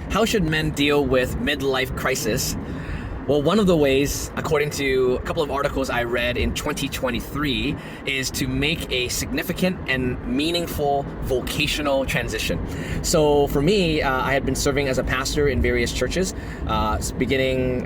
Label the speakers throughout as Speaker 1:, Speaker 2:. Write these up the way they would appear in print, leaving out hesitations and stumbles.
Speaker 1: How should men deal with midlife crisis? Well, one of the ways, according to a couple of articles I read in 2023, is to make a significant and meaningful vocational transition. So for me, I had been serving as a pastor in various churches, beginning,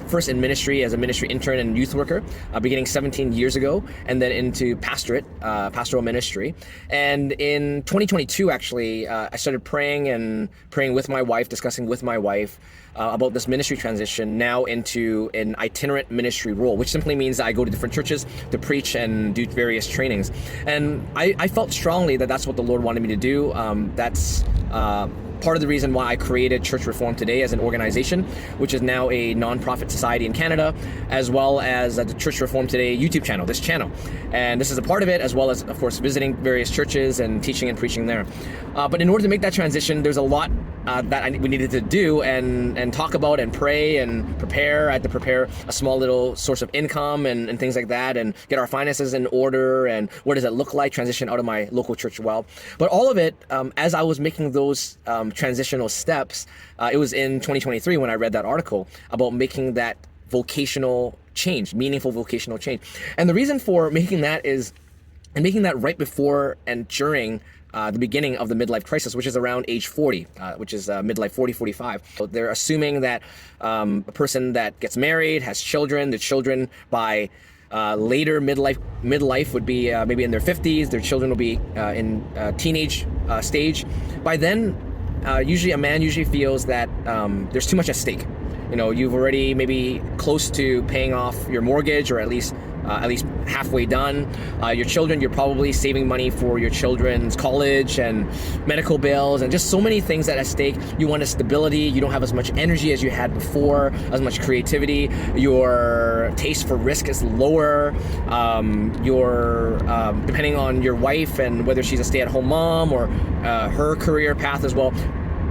Speaker 1: first in ministry as a ministry intern and youth worker, beginning 17 years ago, and then into pastorate, pastoral ministry. And in 2022, actually, I started praying with my wife, discussing with my wife about this ministry transition now into an itinerant ministry role, which simply means I go to different churches to preach and do various trainings. And I felt strongly that that's what the Lord wanted me to do. That's part of the reason why I created Church Reform Today as an organization, which is now a nonprofit society in Canada, as well as the Church Reform Today YouTube channel, this channel. And this is a part of it, as well as, of course, visiting various churches and teaching and preaching there. But in order to make that transition, there's a lot that we needed to do and talk about and pray and prepare. I had to prepare a small little source of income and things like that, and get our finances in order, and what does it look like, transition out of my local church well. But all of it, as I was making those transitional steps, it was in 2023 when I read that article about making that vocational change, meaningful vocational change. And the reason for making that is, and making that right before and during the beginning of the midlife crisis, which is around age 40, which is midlife 40, 45. So they're assuming that a person that gets married, has children, the children by later midlife would be maybe in their 50s, their children will be in teenage stage. By then, usually a man feels that there's too much at stake. You know, you've already maybe close to paying off your mortgage, or at least halfway done. Your children, you're probably saving money for your children's college and medical bills, and just so many things that are at stake. You want a stability. You don't have as much energy as you had before, as much creativity. Your taste for risk is lower. Your depending on your wife and whether she's a stay-at-home mom or her career path as well,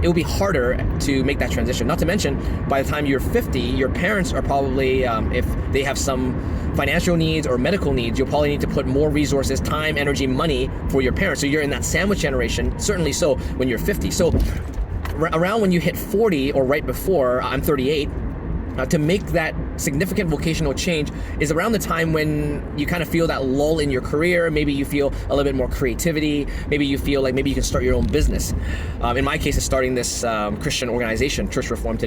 Speaker 1: it will be harder to make that transition. Not to mention, by the time you're 50, your parents are probably, if they have some financial needs or medical needs, you'll probably need to put more resources, time, energy, money for your parents. So you're in that sandwich generation, certainly so when you're 50. So around when you hit 40 or right before, I'm 38, to make that significant vocational change is around the time when you kind of feel that lull in your career. Maybe you feel a little bit more creativity. Maybe you feel like maybe you can start your own business. In my case, it's starting this Christian organization, Church Reform Today.